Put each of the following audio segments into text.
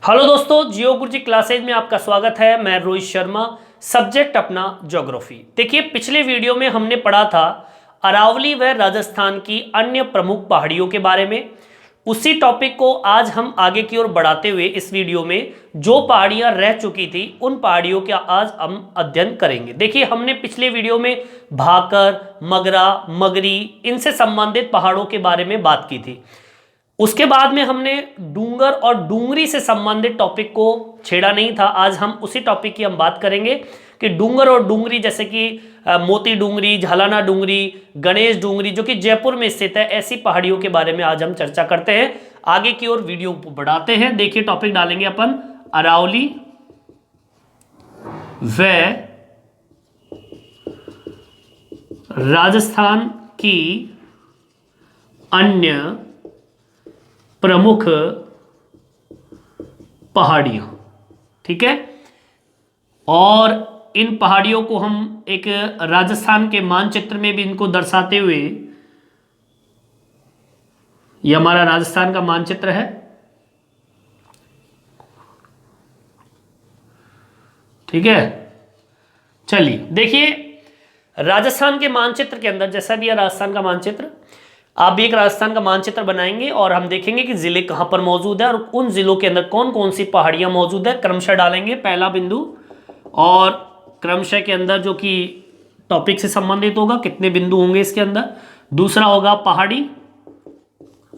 Hello दोस्तों, जियो गुरुजी classes में आपका स्वागत है। मैं रोहित शर्मा, सब्जेक्ट अपना ज्योग्राफी। देखिए, पिछले वीडियो में हमने पढ़ा था अरावली व राजस्थान की अन्य प्रमुख पहाड़ियों के बारे में। उसी टॉपिक को आज हम आगे की ओर बढ़ाते हुए इस वीडियो में जो पहाड़ियां रह चुकी थी उन पहाड़ियों का आज हम अध्ययन करेंगे। देखिए, हमने पिछले वीडियो में भाकर, मगरा, मगरी इनसे संबंधित पहाड़ों के बारे में बात की थी। उसके बाद में हमने डूंगर और डूंगरी से संबंधित टॉपिक को छेड़ा नहीं था। आज हम उसी टॉपिक की हम बात करेंगे कि डूंगर और डूंगरी, जैसे कि मोती डूंगरी, झालाना डूंगरी, गणेश डूंगरी जो कि जयपुर में स्थित है, ऐसी पहाड़ियों के बारे में आज हम चर्चा करते हैं। आगे की ओर वीडियो को बढ़ाते हैं। देखिए, टॉपिक डालेंगे अपन अरावली व राजस्थान की अन्य प्रमुख पहाड़ियां। ठीक है, और इन पहाड़ियों को हम एक राजस्थान के मानचित्र में भी इनको दर्शाते हुए, यह हमारा राजस्थान का मानचित्र है। ठीक है, चलिए देखिए, राजस्थान के मानचित्र के अंदर, जैसा भी है राजस्थान का मानचित्र, आप भी एक राजस्थान का मानचित्र बनाएंगे और हम देखेंगे कि जिले कहां पर मौजूद है और उन जिलों के अंदर कौन कौन सी पहाड़ियां मौजूद है। क्रमशः डालेंगे पहला बिंदु, और क्रमशः के अंदर जो कि टॉपिक से संबंधित होगा, कितने बिंदु होंगे इसके अंदर। दूसरा होगा पहाड़ी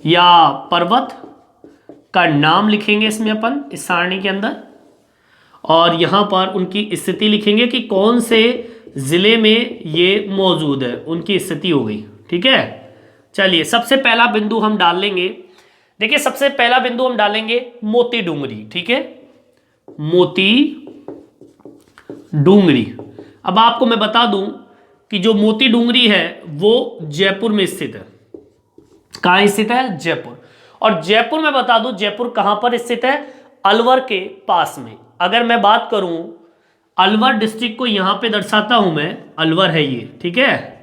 या पर्वत का नाम लिखेंगे इसमें अपन, इस सारणी के अंदर, और यहां पर उनकी स्थिति लिखेंगे कि कौन से जिले में ये मौजूद है, उनकी स्थिति हो गई। ठीक है, चलिए सबसे पहला बिंदु हम डाल लेंगे। देखिए, सबसे पहला बिंदु हम डालेंगे मोती डूंगरी। ठीक है, मोती डूंगरी। अब आपको मैं बता दूं कि जो मोती डूंगरी है वो जयपुर में स्थित है। कहां स्थित है? जयपुर। और जयपुर में बता दूं, जयपुर कहां पर स्थित है? अलवर के पास में। अगर मैं बात करूं अलवर डिस्ट्रिक्ट को, यहां पे दर्शाता हूं मैं, अलवर है ये। ठीक है,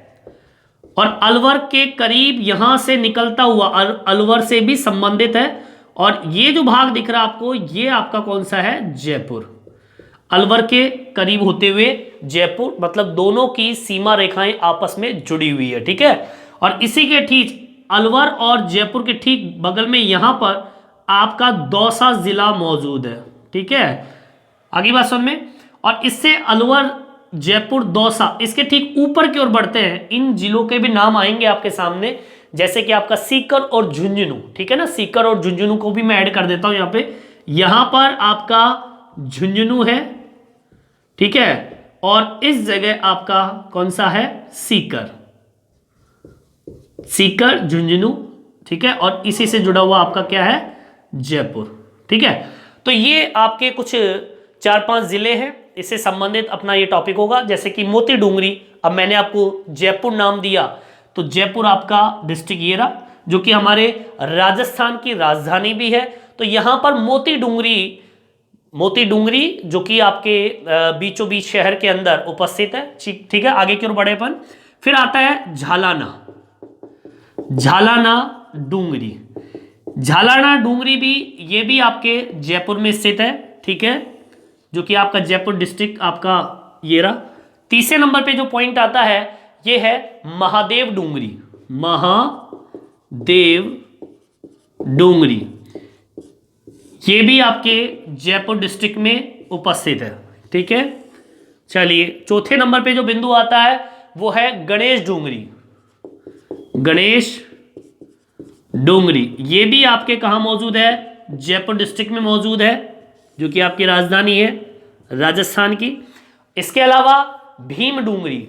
और अलवर के करीब यहां से निकलता हुआ अलवर से भी संबंधित है। और ये जो भाग दिख रहा है आपको, ये आपका कौन सा है? जयपुर। अलवर के करीब होते हुए जयपुर, मतलब दोनों की सीमा रेखाएं आपस में जुड़ी हुई है। ठीक है, और इसी के ठीक अलवर और जयपुर के ठीक बगल में यहां पर आपका दौसा जिला मौजूद है। ठीक है, आगे बात समझ में। और इससे अलवर, जयपुर, दौसा, इसके ठीक ऊपर की ओर बढ़ते हैं। इन जिलों के भी नाम आएंगे आपके सामने, जैसे कि आपका सीकर और झुंझुनू। ठीक है ना, सीकर और झुंझुनू को भी मैं ऐड कर देता हूं यहां पे। यहां पर आपका झुंझुनू है। ठीक है, और इस जगह आपका कौन सा है? सीकर। सीकर, झुंझुनू। ठीक है, और इसी से जुड़ा हुआ आपका क्या है? जयपुर। ठीक है, तो ये आपके कुछ 4-5 जिले हैं, इससे संबंधित अपना ये टॉपिक होगा। जैसे कि मोती डूंगरी, अब मैंने आपको जयपुर नाम दिया, तो जयपुर आपका डिस्ट्रिक्ट ये रहा, जो कि हमारे राजस्थान की राजधानी भी है। तो यहां पर मोती डूंगरी जो कि आपके बीचों बीच शहर के अंदर उपस्थित है। ठीक है, आगे की ओर बढ़े अपन। फिर आता है झालाना डूंगरी। झालाना डूंगरी भी, ये भी आपके जयपुर में स्थित है। ठीक है, जो कि आपका जयपुर डिस्ट्रिक्ट आपका ये रहा। तीसरे नंबर पे जो पॉइंट आता है ये है महादेव डूंगरी। महादेव डूंगरी, ये भी आपके जयपुर डिस्ट्रिक्ट में उपस्थित है। ठीक है, चलिए चौथे नंबर पे जो बिंदु आता है वो है गणेश डूंगरी। गणेश डूंगरी, ये भी आपके कहां मौजूद है? जयपुर डिस्ट्रिक्ट में मौजूद है, जो कि आपकी राजधानी है राजस्थान की। इसके अलावा भीम डूंगरी,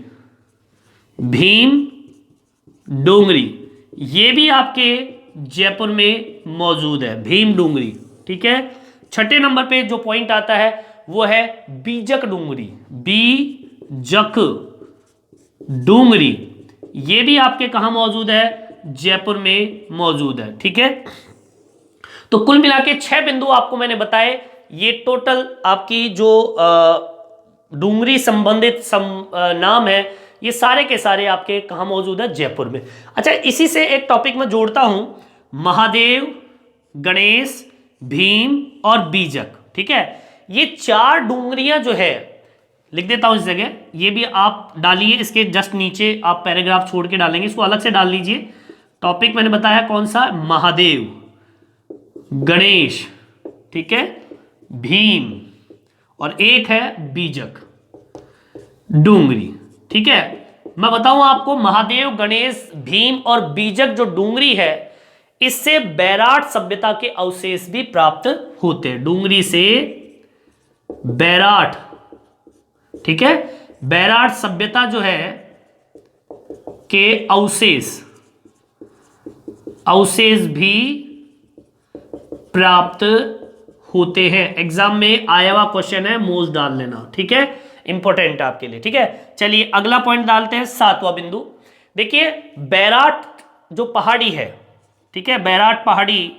ये भी आपके जयपुर में मौजूद है, भीम डूंगरी। ठीक है, छठे नंबर पे जो पॉइंट आता है वो है बीजक डूंगरी, ये भी आपके कहां मौजूद है? जयपुर में मौजूद है। ठीक है, तो कुल मिला के 6 बिंदु आपको मैंने बताए। ये टोटल आपकी जो डूंगरी संबंधित नाम है, ये सारे के सारे आपके कहां मौजूद है? जयपुर में। अच्छा, इसी से एक टॉपिक में जोड़ता हूं, महादेव, गणेश, भीम और बीजक। ठीक है, ये 4 डूंगरियां जो है, लिख देता हूं इस जगह, ये भी आप डालिए, इसके जस्ट नीचे आप पैराग्राफ छोड़ के डालेंगे, इसको अलग से डाल लीजिए। टॉपिक मैंने बताया कौन सा, महादेव, गणेश, ठीक है, भीम, और एक है बीजक, डूंगरी। ठीक है, मैं बताऊं आपको, महादेव, गणेश, भीम और बीजक जो डूंगरी है, इससे बैराट सभ्यता के अवशेष भी प्राप्त होते हैं। डूंगरी से बैराट, ठीक है, बैराट सभ्यता जो है के अवशेष भी प्राप्त होते हैं। एग्जाम में आया हुआ क्वेश्चन है, मोज डाल लेना। ठीक है, इंपॉर्टेंट आपके लिए। ठीक है, चलिए अगला पॉइंट डालते हैं, 7वां बिंदु। देखिए, बैराट जो पहाड़ी है, ठीक है, बैराट पहाड़ी,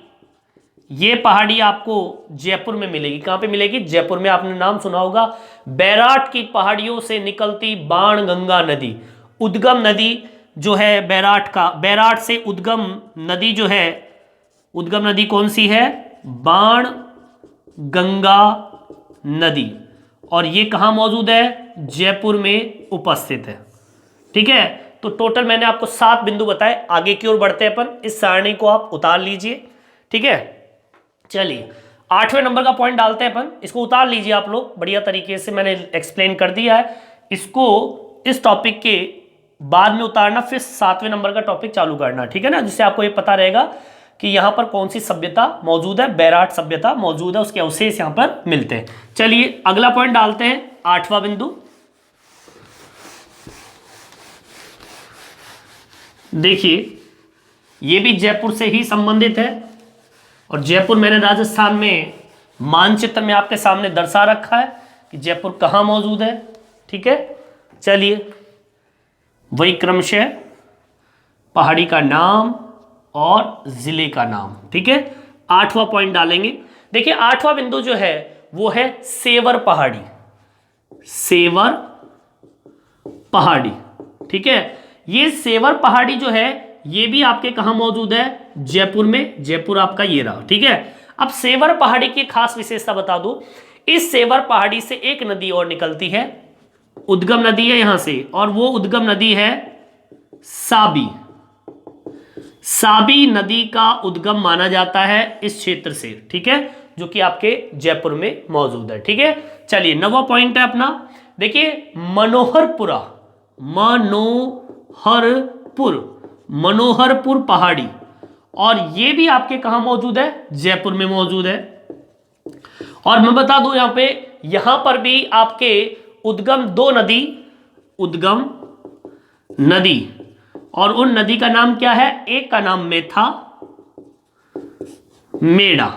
ये पहाड़ी आपको जयपुर में मिलेगी। कहां पे मिलेगी, जयपुर में। आपने नाम सुना होगा, बैराट की पहाड़ियों से निकलती बाणगंगा नदी, उद्गम नदी जो है बैराट का, बैराट से उद्गम नदी जो है, उद्गम नदी कौन सी है, बाणगंगा नदी, और ये कहां मौजूद है, जयपुर में उपस्थित है। ठीक है, तो टोटल मैंने आपको 7 बिंदु बताए। आगे की ओर बढ़ते हैं अपन, इस सारणी को आप उतार लीजिए। ठीक है, चलिए 8वें नंबर का पॉइंट डालते हैं अपन, इसको उतार लीजिए आप लोग, बढ़िया तरीके से मैंने एक्सप्लेन कर दिया है। इसको इस टॉपिक के बाद में उतारना, फिर 7वें नंबर का टॉपिक चालू करना। ठीक है ना, जिससे आपको ये पता रहेगा कि यहां पर कौन सी सभ्यता मौजूद है, बैराट सभ्यता मौजूद है, उसके अवशेष यहां पर मिलते हैं। चलिए अगला पॉइंट डालते हैं, 8वां बिंदु। देखिए, ये भी जयपुर से ही संबंधित है, और जयपुर मैंने राजस्थान में मानचित्र में आपके सामने दर्शा रखा है कि जयपुर कहाँ मौजूद है। ठीक है, चलिए वही क्रमशः पहाड़ी का नाम और जिले का नाम। ठीक है, 8वां पॉइंट डालेंगे। देखिए, 8वां बिंदु जो है वो है सेवर पहाड़ी, सेवर पहाड़ी। ठीक है, ये सेवर पहाड़ी जो है, ये भी आपके कहां मौजूद है, जयपुर में। जयपुर आपका ये रहा। ठीक है, अब सेवर पहाड़ी की खास विशेषता बता दूं, इस सेवर पहाड़ी से एक नदी और निकलती है, उद्गम नदी है यहां से, और वो उद्गम नदी है साबी। साबी नदी का उद्गम माना जाता है इस क्षेत्र से। ठीक है, जो कि आपके जयपुर में मौजूद है। ठीक है, चलिए 9वां पॉइंट है अपना। देखिए, मनोहरपुरा, मनोहरपुर पहाड़ी, और ये भी आपके कहां मौजूद है, जयपुर में मौजूद है। और मैं बता दूं यहां पे, यहां पर भी आपके उद्गम 2 नदी, उद्गम नदी, और उन नदी का नाम क्या है, एक का नाम मेथा, मेड़ा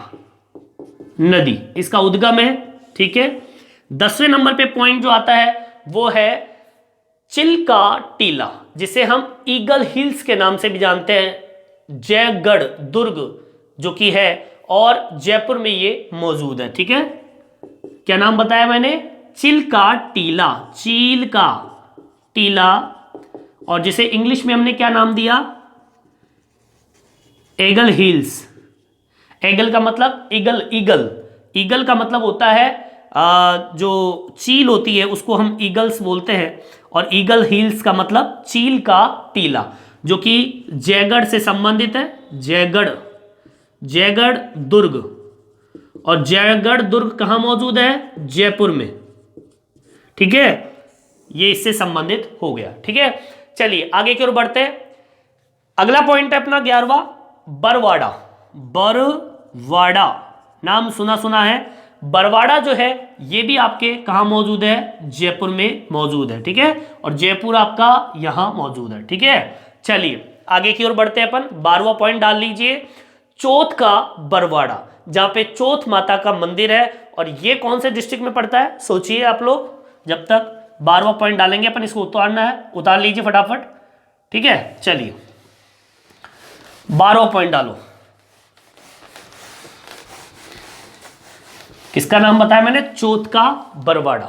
नदी, इसका उद्गम है। ठीक है, 10वें नंबर पे पॉइंट जो आता है वो है चिल्का टीला, जिसे हम ईगल हिल्स के नाम से भी जानते हैं, जयगढ़ दुर्ग जो कि है, और जयपुर में ये मौजूद है। ठीक है, क्या नाम बताया मैंने, चिल्का टीला, चील का टीला, और जिसे इंग्लिश में हमने क्या नाम दिया, एगल हिल्स। एगल का मतलब ईगल, ईगल, ईगल का मतलब होता है जो चील होती है उसको हम ईगल्स बोलते हैं, और ईगल हिल्स का मतलब चील का टीला, जो कि जयगढ़ से संबंधित है। जयगढ़, जयगढ़ दुर्ग, और जयगढ़ दुर्ग कहाँ मौजूद है, जयपुर में। ठीक है, ये इससे संबंधित हो गया। ठीक है, चलिए आगे की ओर बढ़ते हैं। अगला पॉइंट है अपना 11वां, बरवाड़ा। बरवाड़ा नाम सुना सुना है। बरवाड़ा जो है ये भी आपके कहाँ मौजूद है, जयपुर में मौजूद है। ठीक है, और जयपुर आपका यहां मौजूद है। ठीक है, चलिए आगे की ओर बढ़ते हैं अपन। 12वां पॉइंट डाल लीजिए, चौथ का बरवाड़ा, जहां पे चौथ माता का मंदिर है, और ये कौन से डिस्ट्रिक्ट में पड़ता है, सोचिए आप लोग। जब तक 12वां पॉइंट डालेंगे अपन, इसको उतारना है, उतार लीजिए फटाफट। ठीक है, चलिए 12वां पॉइंट डालो। किसका नाम बताया मैंने, चौथ का बरवाड़ा,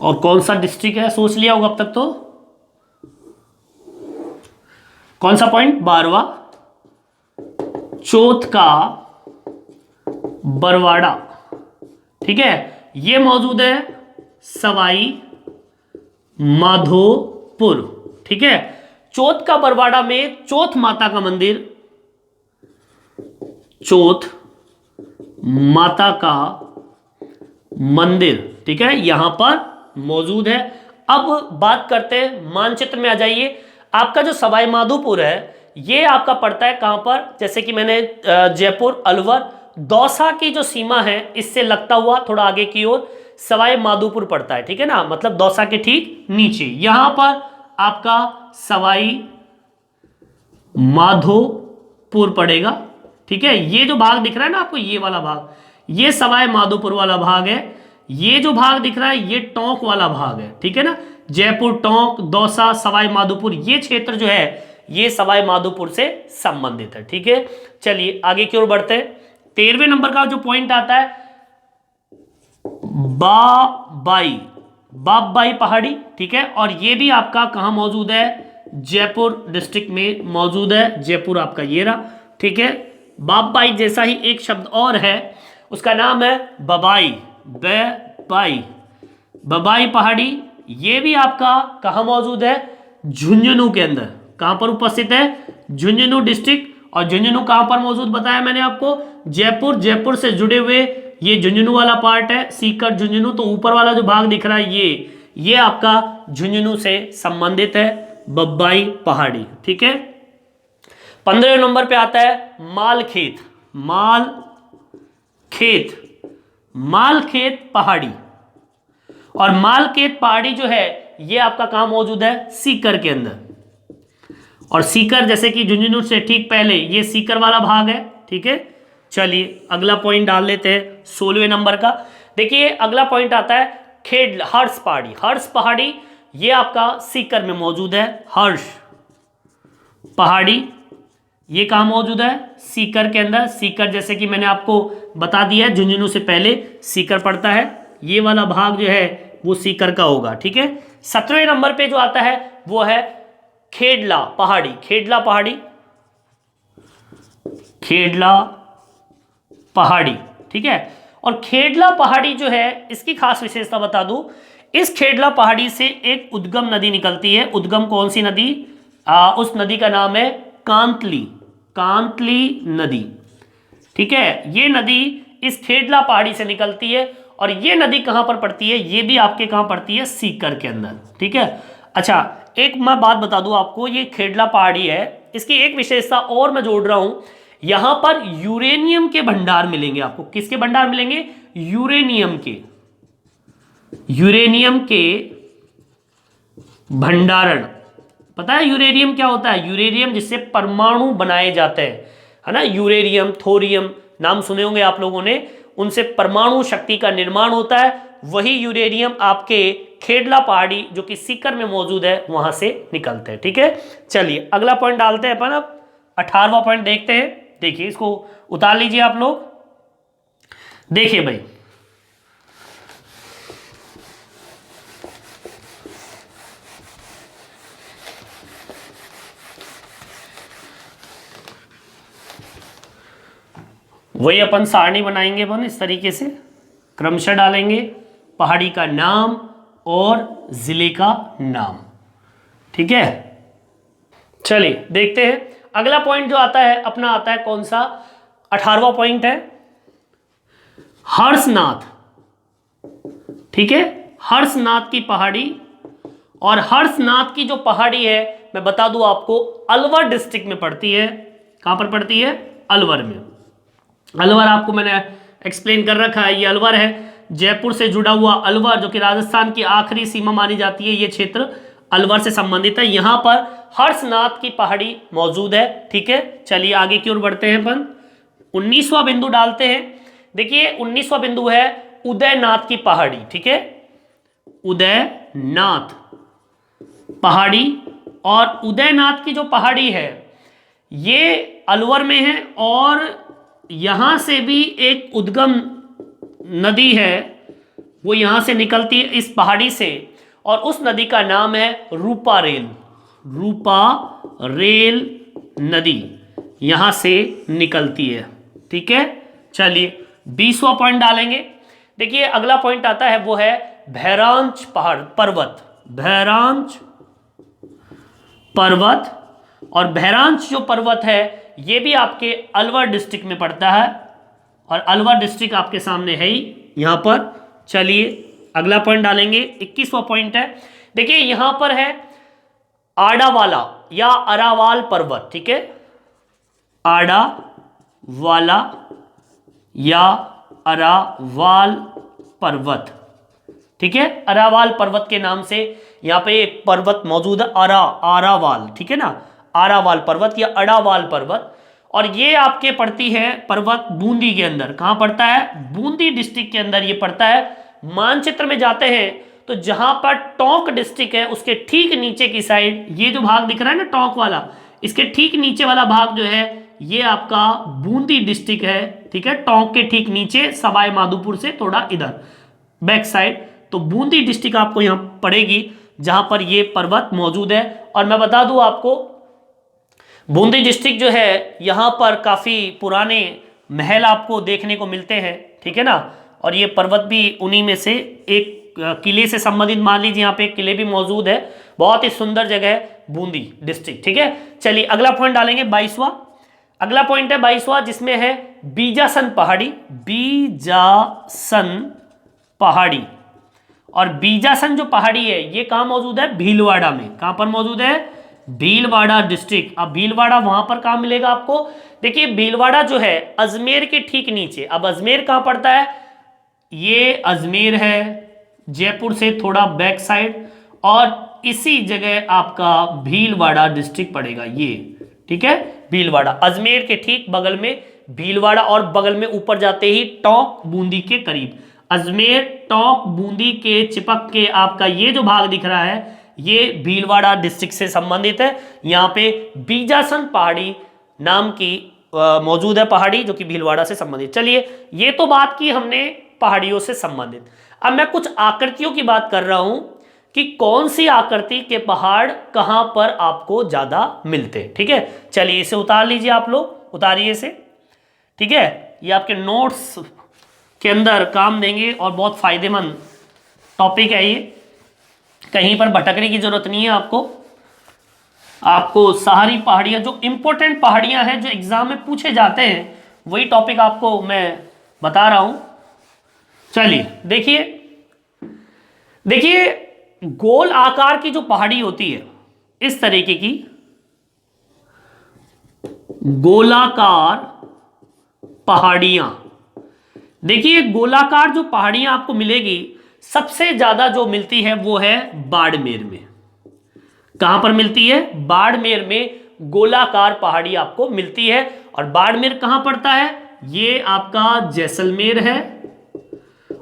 और कौन सा डिस्ट्रिक्ट है सोच लिया होगा अब तक तो। कौन सा पॉइंट, 12वां, चौथ का बरवाड़ा, ठीक है, ये मौजूद है सवाई माधोपुर, ठीक है। चौथ का बरवाड़ा में चौथ माता का मंदिर, चौथ माता का मंदिर, ठीक है, यहां पर मौजूद है। अब बात करते हैं, मानचित्र में आ जाइए। आपका जो सवाई माधोपुर है ये आपका पड़ता है कहां पर, जैसे कि मैंने जयपुर, अलवर, दौसा की जो सीमा है इससे लगता हुआ थोड़ा आगे की ओर सवाई माधोपुर पड़ता है, ठीक है ना, मतलब दौसा के ठीक नीचे यहां पर आपका सवाई माधोपुर पड़ेगा, ठीक है। ये जो भाग दिख रहा है ना आपको, ये वाला भाग, ये सवाई माधोपुर वाला भाग है। ये जो भाग दिख रहा है ये टोंक वाला भाग है, ठीक है ना। जयपुर, टोंक, दौसा, सवाई माधोपुर, ये क्षेत्र जो है ये सवाई माधोपुर से संबंधित है, ठीक है। चलिए आगे की ओर बढ़ते हैं। 13वें नंबर का जो पॉइंट आता है बाबबाई पहाड़ी, ठीक है, और ये भी आपका कहां मौजूद है, जयपुर डिस्ट्रिक्ट में मौजूद है। जयपुर आपका ये रहा, ठीक है। बाबबाई जैसा ही एक शब्द और है, उसका नाम है बबाई, बबाई पहाड़ी, ये भी आपका कहां मौजूद है, झुंझुनू के अंदर। कहां पर उपस्थित है, झुंझुनू डिस्ट्रिक्ट। और झुंझुनू कहां पर मौजूद बताया मैंने आपको, जयपुर। जयपुर से जुड़े हुए ये झुंझुनू वाला पार्ट है, सीकर झुंझुनू, तो ऊपर वाला जो भाग दिख रहा है ये आपका झुंझुनू से संबंधित है, बब्बाई पहाड़ी, ठीक है। 15वें नंबर पे आता है मालखेत, मालखेत पहाड़ी। और मालखेत पहाड़ी जो है ये आपका कहां मौजूद है, सीकर के अंदर। और सीकर जैसे कि झुंझुनू से ठीक पहले ये सीकर वाला भाग है, ठीक है। चलिए अगला पॉइंट डाल लेते हैं 16वें नंबर का। देखिए अगला पॉइंट आता है हर्ष पहाड़ी। हर्ष पहाड़ी ये आपका सीकर में मौजूद है, हर्ष पहाड़ी ये कहां मौजूद है, सीकर के अंदर। सीकर जैसे कि मैंने आपको बता दिया है, झुंझुनू से पहले सीकर पड़ता है, ये वाला भाग जो है वो सीकर का होगा, ठीक है। 17वें नंबर पे जो आता है वो है खेडला पहाड़ी, खेडला पहाड़ी, ठीक है। और खेडला पहाड़ी जो है इसकी खास विशेषता बता दूं, इस खेडला पहाड़ी से एक उद्गम नदी निकलती है। उद्गम कौन सी नदी, उस नदी का नाम है कांतली नदी, ठीक है। ये नदी इस खेडला पहाड़ी से निकलती है और ये नदी कहां पर पड़ती है, ये भी आपके कहां पड़ती है, सीकर के अंदर, ठीक है। अच्छा एक मैं बात बता दूं आपको, ये खेडला पहाड़ी है, इसकी एक विशेषता और मैं जोड़ रहा हूं, यहां पर यूरेनियम के भंडार मिलेंगे आपको। किसके भंडार मिलेंगे, यूरेनियम के भंडारण। पता है यूरेनियम क्या होता है, यूरेनियम जिससे परमाणु बनाए जाते हैं, है ना। यूरेनियम, थोरियम नाम सुने होंगे आप लोगों ने, उनसे परमाणु शक्ति का निर्माण होता है। वही यूरेनियम आपके खेडला पहाड़ी जो कि सीकर में मौजूद है वहां से निकलते हैं, ठीक है। चलिए अगला पॉइंट डालते हैं अपन। अब 18वां पॉइंट देखते हैं। देखिए इसको उतार लीजिए आप लोग। देखिए भाई, वही अपन सारणी बनाएंगे, अपन इस तरीके से क्रमशः डालेंगे पहाड़ी का नाम और जिले का नाम, ठीक है। चलिए देखते हैं अगला पॉइंट जो आता है अपना, आता है कौन सा, 18वां पॉइंट है हर्षनाथ, ठीक है। हर्षनाथ की पहाड़ी। और हर्षनाथ की जो पहाड़ी है मैं बता दूं आपको, अलवर डिस्ट्रिक्ट में पड़ती है। कहां पर पड़ती है, अलवर में। अलवर आपको मैंने एक्सप्लेन कर रखा है, ये अलवर है, जयपुर से जुड़ा हुआ अलवर जो कि राजस्थान की आखिरी सीमा मानी जाती है, ये क्षेत्र अलवर से संबंधित है। यहां पर हर्षनाथ की पहाड़ी मौजूद है, ठीक है। चलिए आगे की ओर बढ़ते हैं अपन, 19वां बिंदु डालते हैं। देखिए 19वां बिंदु है उदयनाथ की पहाड़ी, ठीक है, उदयनाथ पहाड़ी। और उदयनाथ की जो पहाड़ी है ये अलवर में है और यहां से भी एक उद्गम नदी है, वो यहां से निकलती है इस पहाड़ी से, और उस नदी का नाम है रूपारेल नदी। यहां से निकलती है। ठीक है, चलिए 20वां पॉइंट डालेंगे। देखिए अगला पॉइंट आता है वो है भैरांच पहाड़ पर्वत। भैरांच पर्वत, और भैरांच जो पर्वत है ये भी आपके अलवर डिस्ट्रिक्ट में पड़ता है, और अलवर डिस्ट्रिक्ट आपके सामने है ही यहां पर। चलिए अगला पॉइंट डालेंगे, 21वां पॉइंट है। देखिए यहां पर है आडावाला या अरावाल पर्वत। ठीक है, आडावाला या अरावाल पर्वत। ठीक है, अरावाल पर्वत के नाम से यहां पे एक पर्वत मौजूद है, आरावाल। ठीक है ना, आरावाल पर्वत या अडावाल पर्वत। और ये आपके पड़ती है पर्वत बूंदी के अंदर। कहां पड़ता है? बूंदी डिस्ट्रिक्ट के अंदर ये पड़ता है। मानचित्र में जाते हैं तो जहां पर टोंक डिस्ट्रिक्ट है उसके ठीक नीचे की साइड ये जो भाग दिख रहा है ना टोंक वाला, इसके ठीक नीचे वाला भाग जो है ये आपका बूंदी डिस्ट्रिक्ट है। ठीक है, टोंक के ठीक नीचे सवाई माधोपुर से थोड़ा इधर बैक साइड, तो बूंदी डिस्ट्रिक्ट आपको यहां पड़ेगी जहां पर ये पर्वत मौजूद है। और मैं बता दूं आपको बूंदी डिस्ट्रिक्ट जो है यहां पर काफी पुराने महल आपको देखने को मिलते हैं। ठीक है ना, और ये पर्वत भी उन्हीं में से एक किले से संबंधित, मान लीजिए यहाँ पे किले भी मौजूद है। बहुत ही सुंदर जगह है बूंदी डिस्ट्रिक्ट। ठीक है, चलिए अगला पॉइंट डालेंगे 22वां। अगला पॉइंट है 22वां जिसमें है बीजासन पहाड़ी। बीजासन पहाड़ी, और बीजासन जो पहाड़ी है ये कहां मौजूद है? भीलवाड़ा में। कहां पर मौजूद है? भीलवाड़ा डिस्ट्रिक्ट। अब भीलवाड़ा वहां पर कहां मिलेगा आपको? देखिए भीलवाड़ा जो है अजमेर के ठीक नीचे। अब अजमेर कहां पड़ता है? ये अजमेर है जयपुर से थोड़ा बैक साइड, और इसी जगह आपका भीलवाड़ा डिस्ट्रिक्ट पड़ेगा ये। ठीक है, भीलवाड़ा अजमेर के ठीक बगल में भीलवाड़ा, और बगल में ऊपर जाते ही टोंक बूंदी के करीब। अजमेर टोंक बूंदी के चिपक के आपका ये जो भाग दिख रहा है ये भीलवाड़ा डिस्ट्रिक्ट से संबंधित है। यहाँ पे बीजासन पहाड़ी नाम की मौजूद है पहाड़ी जो कि भीलवाड़ा से संबंधित। चलिए ये तो बात की हमने पहाड़ियों से संबंधित। अब मैं कुछ आकृतियों की बात कर रहा हूं कि कौन सी आकृति के पहाड़ कहां पर आपको ज्यादा मिलते हैं। ठीक है, चलिए इसे उतार लीजिए, आप लोग उतारिए इसे। ठीक है, ये आपके नोट्स के अंदर काम देंगे और बहुत फायदेमंद टॉपिक है ये। कहीं पर भटकने की जरूरत नहीं है आपको सारी पहाड़ियां जो इंपॉर्टेंट पहाड़ियां हैं जो एग्जाम में पूछे जाते हैं वही टॉपिक आपको मैं बता रहा हूं। चलिए देखिए गोल आकार की जो पहाड़ी होती है इस तरीके की गोलाकार पहाड़ियां। देखिए गोलाकार जो पहाड़ियां आपको मिलेगी सबसे ज्यादा जो मिलती है वो है बाड़मेर में। कहां पर मिलती है? बाड़मेर में गोलाकार पहाड़ी आपको मिलती है। और बाड़मेर कहां पड़ता है? ये आपका जैसलमेर है,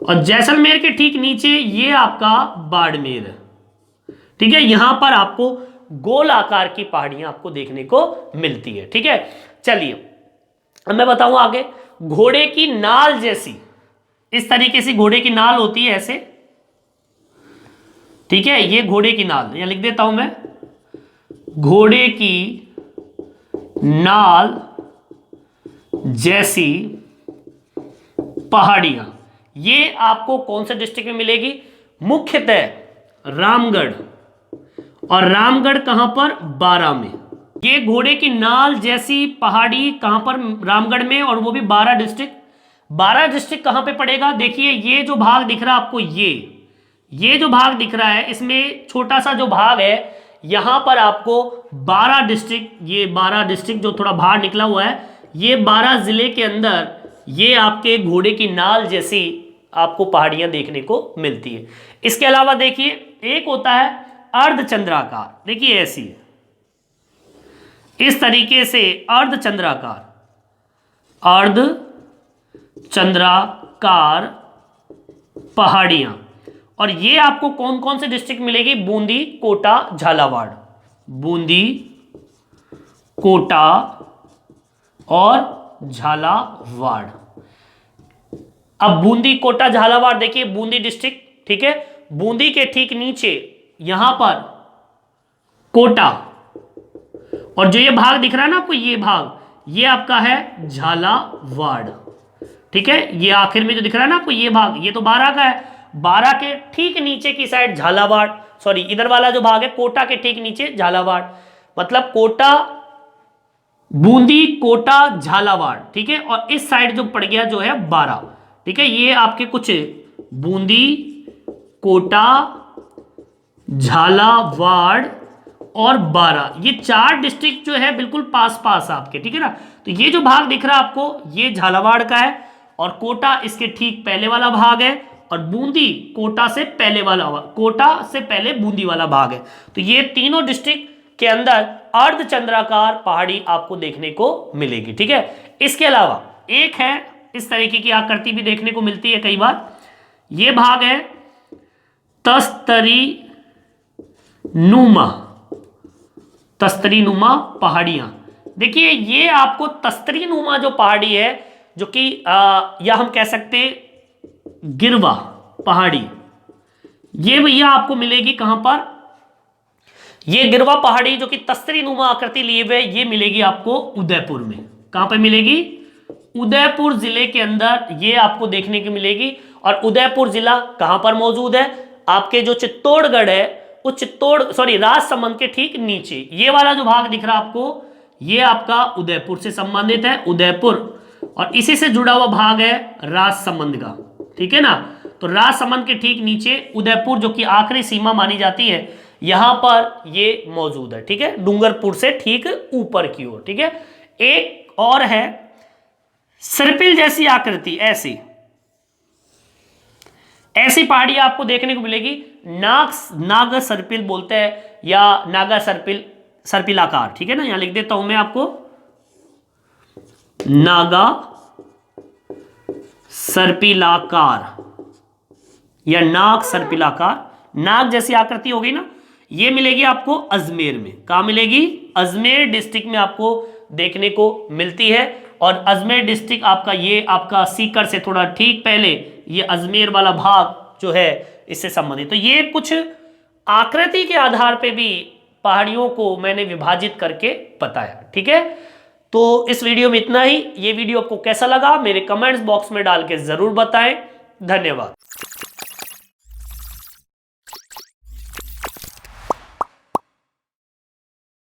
और जैसलमेर के ठीक नीचे ये आपका बाड़मेर है। ठीक है, यहां पर आपको गोल आकार की पहाड़ियां आपको देखने को मिलती है। ठीक है, चलिए अब मैं बताऊं आगे। घोड़े की नाल जैसी, इस तरीके से घोड़े की नाल होती है ऐसे। ठीक है, ये घोड़े की नाल, यहां लिख देता हूं मैं, घोड़े की नाल जैसी पहाड़ियां, ये आपको कौन से डिस्ट्रिक्ट में मिलेगी? मुख्यतः रामगढ़, और रामगढ़ कहां पर? बारां में। ये घोड़े की नाल जैसी पहाड़ी कहां पर? रामगढ़ में, और वो भी बारां डिस्ट्रिक्ट। बारां डिस्ट्रिक्ट कहां पे पड़ेगा? देखिए ये जो भाग दिख रहा है आपको, ये जो भाग दिख रहा है इसमें छोटा सा जो भाग है यहां पर आपको बारां डिस्ट्रिक्ट, ये बारां डिस्ट्रिक्ट जो थोड़ा बाहर निकला हुआ है, ये बारां जिले के अंदर ये आपके घोड़े की नाल जैसी आपको पहाड़ियां देखने को मिलती है। इसके अलावा देखिए एक होता है अर्धचंद्राकार। देखिए ऐसी है, इस तरीके से अर्धचंद्राकार, अर्धचंद्राकार पहाड़ियां। और ये आपको कौन कौन से डिस्ट्रिक्ट मिलेगी? बूंदी, कोटा, झालावाड़। बूंदी, कोटा और झालावाड़। अब बूंदी, कोटा, झालावाड़ देखिए बूंदी डिस्ट्रिक्ट। ठीक है, बूंदी के ठीक नीचे यहां पर कोटा, और जो ये भाग दिख रहा है ना आपको, ये भाग, ये आपका है झालावाड़। ठीक है, ये आखिर में जो दिख रहा है ना आपको ये भाग, ये तो बारां का है, बारां के ठीक नीचे की साइड झालावाड़, सॉरी इधर वाला जो भाग है कोटा के ठीक नीचे झालावाड़, मतलब कोटा बूंदी कोटा झालावाड़। ठीक है, और इस साइड जो पड़ गया जो है बारां। ठीक है, ये आपके कुछ बूंदी कोटा झालावाड़ और बारां, ये 4 डिस्ट्रिक्ट जो है बिल्कुल पास पास आपके। ठीक है ना, तो ये जो भाग दिख रहा है आपको ये झालावाड़ का है, और कोटा इसके ठीक पहले वाला भाग है, और बूंदी कोटा से पहले वाला, कोटा से पहले बूंदी वाला भाग है। तो ये तीनों डिस्ट्रिक्ट के अंदर अर्धचंद्राकार पहाड़ी आपको देखने को मिलेगी। ठीक है, इसके अलावा एक है इस तरीके की आकृति भी देखने को मिलती है कई बार, ये भाग है तस्तरी नुमा, तस्तरी नुमा पहाड़ियां। देखिए ये आपको तस्तरी नुमा जो पहाड़ी है, जो कि या हम कह सकते गिरवा पहाड़ी, ये भैया आपको मिलेगी कहां पर, ये गिरवा पहाड़ी जो कि तस्तरी नुमा आकृति लिए हुए, ये मिलेगी आपको उदयपुर में। कहां पर मिलेगी, उदयपुर जिले के अंदर ये आपको देखने की मिलेगी। और उदयपुर जिला कहां पर मौजूद है, आपके जो चित्तौड़गढ़ है उस राजसमंद के ठीक नीचे, ये वाला जो भाग दिख रहा है आपको, ये आपका उदयपुर से संबंधित है, उदयपुर, और इसी से जुड़ा हुआ भाग है राजसमंद का। ठीक है ना, तो राजसमंद के ठीक नीचे उदयपुर जो कि आखिरी सीमा मानी जाती है, यहां पर ये मौजूद है। ठीक है, डूंगरपुर से ठीक ऊपर की ओर। ठीक है, एक और है सर्पिल जैसी आकृति, ऐसी पहाड़ी आपको देखने को मिलेगी, नागा सर्पिल बोलते हैं या नागा सर्पिलाकार। ठीक है ना, यहां लिख देता हूं मैं आपको, नागा सर्पिलाकार या नाग सर्पिलाकार, नाग जैसी आकृति होगी ना, ये मिलेगी आपको अजमेर में। कहां मिलेगी, अजमेर डिस्ट्रिक्ट में आपको देखने को मिलती है। और अजमेर डिस्ट्रिक्ट आपका ये आपका सीकर से थोड़ा ठीक पहले, ये अजमेर वाला भाग जो है इससे संबंधित। तो ये कुछ आकृति के आधार पे भी पहाड़ियों को मैंने विभाजित करके बताया। ठीक है, तो इस वीडियो में इतना ही। ये वीडियो आपको कैसा लगा मेरे कमेंट्स बॉक्स में डाल के जरूर बताएं। धन्यवाद।